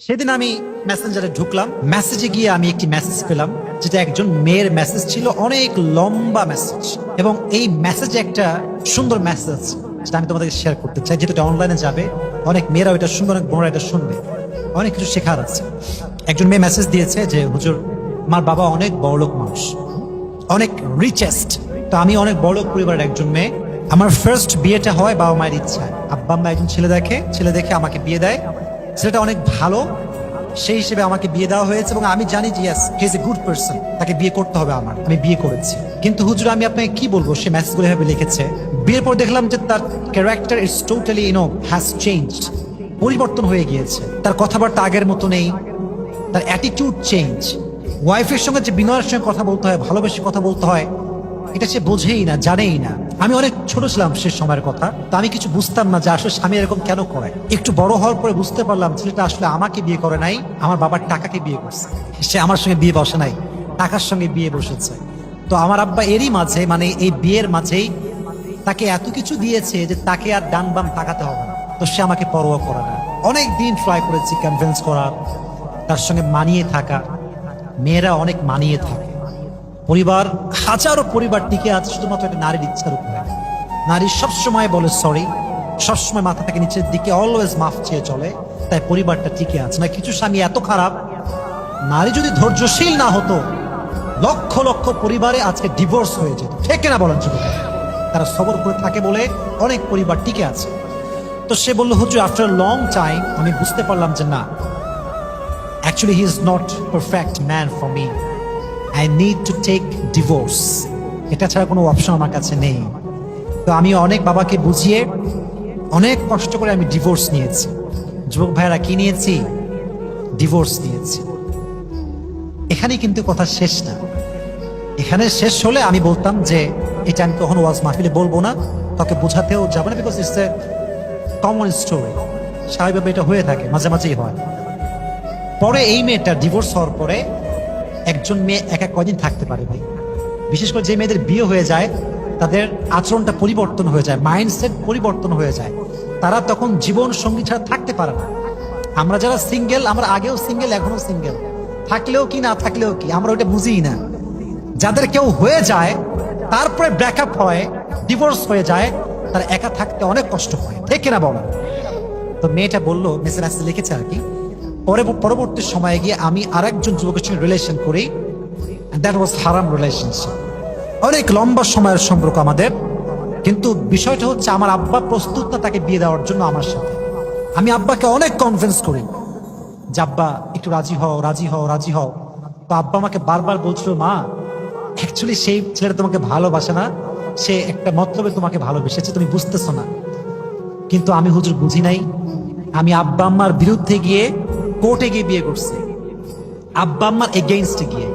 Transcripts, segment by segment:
সেদিন আমি মেসেঞ্জারে ঢুকলাম, মেসেজে গিয়ে আমি একটি মেসেজ পেলাম, যেটা একজন মেয়ের মেসেজ ছিল, অনেক লম্বা মেসেজ, এবং এই মেসেজে একটা সুন্দর মেসেজ যেটা আমি তোমাদেরকে শেয়ার করতে চাই, যেটা অনলাইনে যাবে, অনেক মেয়েরা এটা শুনবে, অনেক বোনরা এটা শুনবে, অনেক কিছু শেখার আছে। একজন মেয়ে মেসেজ দিয়েছে যে, হুজুর, আমার বাবা অনেক বড়লোক মানুষ, অনেক রিচেস্ট, তো আমি অনেক বড়লোক পরিবারের একজন মেয়ে। আমার ফার্স্ট বিয়েটা হয় বাবা মায়ের ইচ্ছায়। আব্বা আম্মা একজন ছেলে দেখে আমাকে বিয়ে দেয়। ছেলেটা অনেক ভালো, সেই হিসেবে আমাকে বিয়ে দেওয়া হয়েছে, এবং আমি জানি যে yes, he is a good person, তাকে বিয়ে করতে হবে আমার। আমি বিয়ে করেছি। কিন্তু হুজুর, আমি আপনাকে কি বলবো, সে মেসেজগুলো এভাবে লিখেছে। বিয়ের পর দেখলাম যে তার character is totally has changed, পরিবর্তন হয়ে গিয়েছে। তার কথাবার্তা আগের মতো নেই, তার অ্যাটিটিউড চেঞ্জ। ওয়াইফের সঙ্গে যে বিনয়ের সঙ্গে কথা বলতে হয়, ভালোবেসে কথা বলতে হয়, এটা সে বোঝেই না, জানেই না। আমি অনেক ছোট ছিলাম সে সময়ের কথা, তো আমি কিছু বুঝতাম না যে আসলে স্বামী এরকম কেন করে। একটু বড় হওয়ার পরে বুঝতে পারলাম ছেলেটা আসলে আমাকে বিয়ে করে নাই, আমার বাবার টাকাকে বিয়ে করছে। সে আমার সঙ্গে বিয়ে বসে নাই, টাকার সঙ্গে বিয়ে বসেছে। তো আমার আব্বা এরই মাঝে, মানে এই বিয়ের মাঝেই তাকে এত কিছু দিয়েছে যে তাকে আর ডান বাম তাকাতে হবে না। তো সে আমাকে পরোয়া করে না। অনেক দিন ট্রাই করেছি কনভিন্স করার, তার সঙ্গে মানিয়ে থাকা। মেয়েরা অনেক মানিয়ে থাকে, পরিবার, হাজারো পরিবার টিকে আছে শুধুমাত্র একটা নারীর ইচ্ছার উপরে। নারী সবসময় বলে সরি, সবসময় মাথা থেকে নিচের দিকে অলওয়েজ মাফ চেয়ে চলে, তাই পরিবারটা টিকে আছে। না, কিছু স্বামী এত খারাপ, নারী যদি ধৈর্যশীল না হতো, লক্ষ লক্ষ পরিবারে আজকে ডিভোর্স হয়ে যেত। ঠিক না বলেন যুবক? তারা সবর করে থাকে বলে অনেক পরিবার টিকে আছে। তো সে বলল, হুজুর, আফটার লং টাইম আমি বুঝতে পারলাম যে না, actually he is not perfect man for me, I need to take divorce. এটা ছাড়া কোনো অপশন আমার কাছে নেই। তো আমি অনেক বাবাকে বুঝিয়ে, অনেক কষ্ট করে আমি ডিভোর্স নিয়েছি। যুবক ভাইয়েরা, কি নিয়েছি? ডিভোর্স নিয়েছি। এখানেই কিন্তু কথা শেষ না। এখানে শেষ হলে আমি বলতাম যে এটা আমি কখনো ওয়াজ মাহফিলে বলবো না, তাকে বোঝাতেও যাবে না, because it's a common story. স্বাভাবিকভাবে এটা হয়ে থাকে, মাঝে মাঝেই হয়। পরে এই মেয়েটা ডিভোর্স হওয়ার পরে, একজন মেয়ে একা কয়দিন থাকতে পারে ভাই? বিশেষ করে যে মেয়েদের বিয়ে হয়ে যায়, তাদের আচরণটা পরিবর্তন হয়ে যায়, মাইন্ডসেট পরিবর্তন হয়ে যায়। তারা তখন জীবন সঙ্গী ছাড়া থাকতে পারে না। আমরা যারা সিঙ্গেল, আমরা আগেও সিঙ্গেল, এখনো সিঙ্গেল, থাকলেও কি না থাকলেও কি, আমরা ওইটা বুঝিই না। যাদের কেউ হয়ে যায়, তারপরে ব্রেকআপ হয়, ডিভোর্স হয়ে যায়, তার একা থাকতে অনেক কষ্ট হয়। ঠিক কিনা বলেন? তো মেয়েটা বললো, মেসেজ লিখেছে আর কি, পরবর্তী সময়ে গিয়ে আমি আরেকজন যুবকের সঙ্গে রিলেশন করি, দ্যাট ওয়াজ হারাম রিলেশনশিপ। অনেক লম্বা সময়ের সম্পর্ক আমাদের, কিন্তু বিষয়টা হচ্ছে আমার আব্বা প্রস্তুত না তাকে বিয়ে দেওয়ার জন্য আমার সাথে। আমি আব্বাকে অনেক কনভিন্স করি যে আব্বা একটু রাজি হও, রাজি হও, রাজি হও। তো আব্বা আমাকে বারবার বলছিল, মা, অ্যাকচুয়ালি সেই ছেলেটা তোমাকে ভালোবাসে না, সে একটা মতলবে তোমাকে ভালোবেসেছে, তুমি বুঝতেছো না। কিন্তু আমি হুজুর বুঝি নাই। আমি আব্বা আম্মার বিরুদ্ধে গিয়ে কোর্টে গিয়ে বিয়ে করছি, আব্বা আম্মার এগেইনস্টে গিয়ে।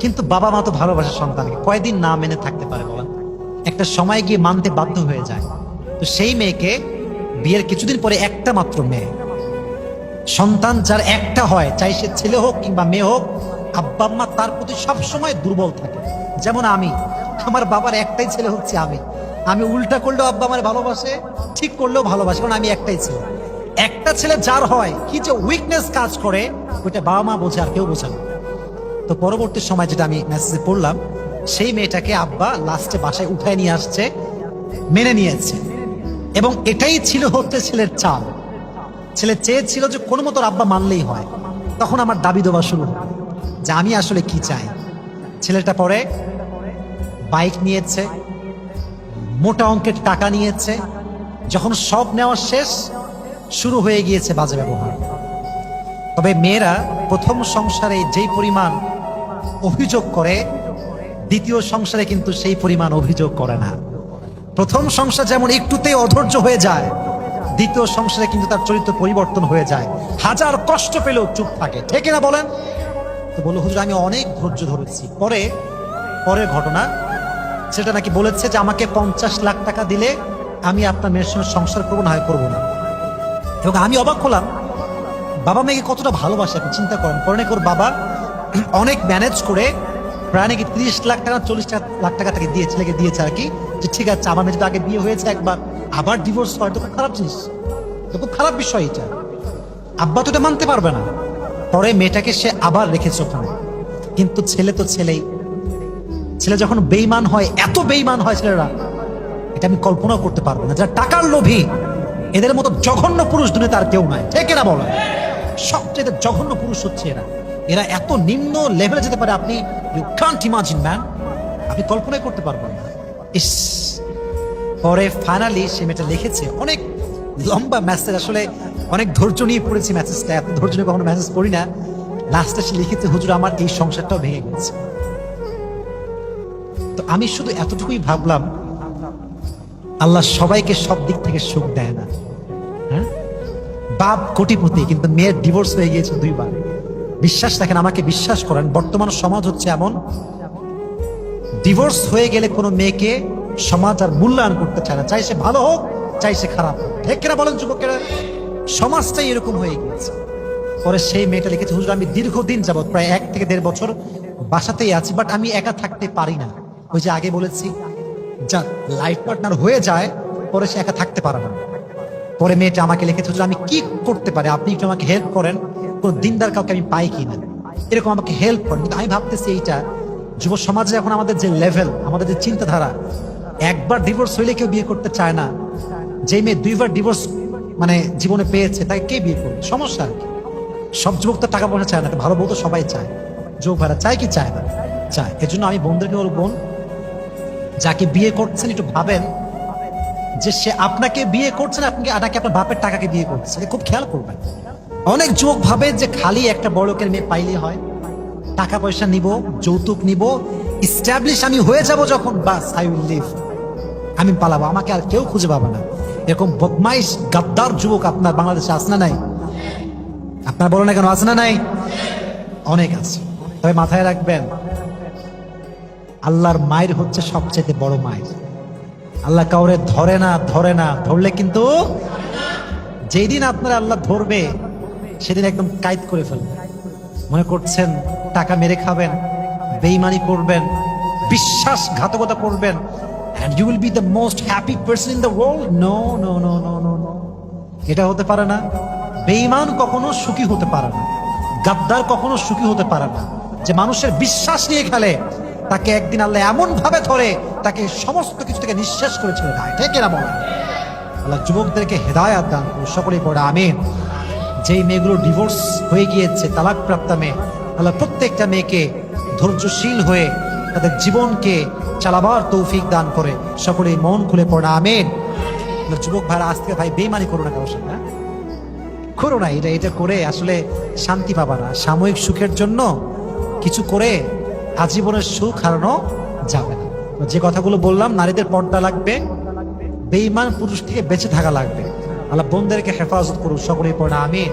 কিন্তু বাবা মা তো ভালোবাসে সন্তানকে, কয়দিন না মেনে থাকতে পারে বলেন? একটা সময় গিয়ে মানতে বাধ্য হয়ে যায়। তো সেই মেয়েকে বিয়ের কিছুদিন পরে, একটা মাত্র মেয়ে সন্তান যার একটা হয়, চাই সে ছেলে হোক কিংবা মেয়ে হোক, আব্বা আম্মা তার প্রতি সবসময় দুর্বল থাকে। যেমন আমি, আমার বাবার একটাই ছেলে হচ্ছে আমি। আমি উল্টা করলেও আব্বা আমার ভালোবাসে, ঠিক করলেও ভালোবাসে, কারণ আমি একটাই ছেলে। একটা ছেলে যার হয়, কি যে উইকনেস কাজ করে, ওইটা বাবা মা বোঝে, আর কেউ বোঝে না। তো পরবর্তী সময় যেটা আমি মেসেজে পড়লাম, সেই মেয়েটাকে আব্বা লাস্টে বাসায় উঠায় নিয়ে আসছে, মেনে নিয়েছে। এবং এটাই ছিল হচ্ছে ছেলের চাল। ছেলে চেয়েছিল যে কোনো মতো আব্বা মানলেই হয়। তখন আমার দাবি দেওয়া শুরু হলো যে আমি আসলে কি চাই। ছেলেটা পরে বাইক নিয়েছে, মোটা অঙ্কের টাকা নিয়েছে। যখন সব নেওয়া শেষ, শুরু হয়ে গিয়েছে বাজে ব্যবহার। তবে মেয়েরা প্রথম সংসারে যেই পরিমাণ অভিযোগ করে, দ্বিতীয় সংসারে কিন্তু সেই পরিমাণ অভিযোগ করে না। প্রথম সংসার যেমন একটুতেই অধৈর্য হয়ে যায়, দ্বিতীয় সংসারে কিন্তু তার চরিত্র পরিবর্তন হয়ে যায়। হাজার কষ্ট পেলেও চুপ থাকে। ঠিক না বলেন? তো বললো, হুজুর, আমি অনেক ধৈর্য ধরেছি। পরের ঘটনা, সেটা নাকি বলেছে যে আমাকে 50 লাখ টাকা দিলে আমি আপনার মেয়ের সঙ্গে সংসার করবো, না হয় করবো না। এবং আমি অবাক হলাম, বাবা মেয়েকে কতটা ভালোবাসে আপনি চিন্তা করেন। পরে নাকি ওর বাবা অনেক ম্যানেজ করে প্রায় নাকি 30 লাখ টাকা, 40 লাখ টাকা তাকে দিয়ে, ছেলেকে দিয়েছে আর কি, যে ঠিক আছে, আমার মেয়ে তো আগে বিয়ে হয়েছে একবার, আবার ডিভোর্স হয়, তো খুব খারাপ জিনিস, তো খুব খারাপ বিষয় এটা। আব্বা তো এটা মানতে পারবে না। পরে মেয়েটাকে সে আবার রেখেছে ওখানে। কিন্তু ছেলে তো ছেলেই, ছেলে যখন বেঈমান হয়, এত বেঈমান হয় ছেলেরা, এটা আমি কল্পনাও করতে পারবো না। যারা টাকার লোভী, এদের মতো জঘন্য পুরুষ দুনিয়াতে আর কেউ নাই, ঠিক এরা বলে। সবচেয়ে জঘন্য পুরুষ হচ্ছে এরা। এরা এত নিম্ন লেভেলে যেতে পারে, আপনি ইউ কান্ট ইমাজিন ম্যান, আপনি কল্পনাই করতে পারবেন না। ইস, পরে ফাইনালি সে মেয়েটা লিখেছে অনেক লম্বা মেসেজ, আসলে অনেক ধৈর্য নিয়ে পড়েছি মেসেজটা, এত ধৈর্য নিয়ে কখনো মেসেজ পড়ি না। লাস্টে সে লিখেছে, হুজুর আমার এই সংসারটাও ভেঙে গেছে। তো আমি শুধু এতটুকুই ভাবলাম, আল্লাহ সবাইকে সব দিক থেকে সুখ দেয় না। হ্যাঁ, বাপ কোটিপতি কিন্তু মেয়ের ডিভোর্স হয়ে গিয়েছে 2 বার। বিশ্বাস রাখেন, আমাকে বিশ্বাস করেন, বর্তমান সমাজ হচ্ছে এমন, ডিভোর্স হয়ে গেলে কোনো মেয়েকে সমাজ আর মূল্যায়ন করতে চায় না, চাই সে ভালো হোক চাই সে খারাপ হোক, ঠিক কিনা বলেন যুবকেরা? সমাজটাই এরকম হয়ে গিয়েছে। পরে সেই মেয়েটা লিখেছে, হুজুর আমি দীর্ঘদিন যাবত প্রায় 1 থেকে 1.5 বছর বাসাতেই আছি, বাট আমি একা থাকতে পারি না। ওই যে আগে বলেছি, যা লাইফ পার্টনার হয়ে যায় পরে সে একা থাকতে পারে না। পরে মেয়েটা আমাকে লিখেছে, হুজুর আমি কি করতে পারি, আপনি একটু আমাকে হেল্প করেন, কোন দিনদার কাউকে আমি পাই কিনা, এরকম আমাকে হেল্প করেন। কিন্তু আমি ভাবতেছি, এইটা যুব সমাজে এখন আমাদের যে লেভেল, আমাদের যে চিন্তাধারা, একবার ডিভোর্স হইলে কেউ বিয়ে করতে চায় না। যে মেয়ে 2 বার ডিভোর্স মানে জীবনে পেয়েছে তাকে কে বিয়ে করবে? সমস্যা আর কি। সব যুবক তো টাকা পয়সা চায় না, ভালো বউ তো সবাই চায়। যুবক ভাইরা চায় কি চায় না? চায়। এজন্য আমি বোনদেরকে বলব, বোন যাকে বিয়ে করছেন একটু ভাবেন যে সে আপনাকে বিয়ে করছে না, আপনাকে আপনার বাপের টাকাকে বিয়ে করছে, খুব খেয়াল করবেন। অনেক যুবক ভাবে যে খালি একটা বড়লোকের মেয়ে পাইলেই হয়, টাকা পয়সা নিব, যৌতুক নিব, ইস্টাবলিশ আমি হয়ে যাব যখন, বাস আই উইল লিভ, আমি পালাবো, আমাকে আর কেউ খুঁজে পাবে না। এরকম বদমাইশ গাদ্দার যুবক আপনার বাংলাদেশে আছে না নাই? আপনার বলো না কেন, আছে না নাই? অনেক আছে। তবে মাথায় রাখবেন, আল্লাহর মায়ের হচ্ছে সবচেয়ে বড় মায়ের। আল্লাহ কাউরে ধরে না, ধরলে কিন্তু যেই দিন আপনার আল্লাহ ধরবে সেদিন একদম কায়েদ করে ফেলবে। মনে করছেন টাকা মেরে খাবেন, বেঈমানি করবেন, বিশ্বাসঘাতকতা করবেন, and you will be the most happy person in the world? No, no, no, no, no, no. এটা হতে পারে না। বেঈমান কখনো সুখী হতে পারে না, গাদ্দার কখনো সুখী হতে পারে না। যে মানুষের বিশ্বাস নিয়ে খেলে, তাকে একদিন আল্লাহ এমন ভাবে ধরে, তাকে সমস্ত কিছু থেকে নিঃশেষ করে ছেড়ে দেয়, ঠিক এরা বলে। আল্লাহ যুবকদেরকে হেদায়াত দান করুন, সকলেই পড়ে আমিন। যেই মেয়েগুলো ডিভোর্স হয়ে গিয়েছে, তালাক প্রাপ্তা মেয়ে, আল্লাহ প্রত্যেকটা মেয়েকে ধৈর্যশীল হয়ে তাদের জীবনকে চালাবার তৌফিক দান করে, সকলেই মন খুলে পড়ে আমিন। যুবক ভাইরা, আজকে ভাই বেঈমানি করো না কারোর সাথে, হ্যাঁ? করো না। এটা করে আসলে শান্তি পাবা না। সাময়িক সুখের জন্য কিছু করে আজীবনের সুখ হারানো যাবে না। যে কথাগুলো বললাম, নারীদের পর্দা লাগবে, বেঈমান পুরুষ থেকে বেঁচে থাকা লাগবে। আল্লাহ বোনদেরকে হেফাজত করুন, সকলেই পড়ে আমিন।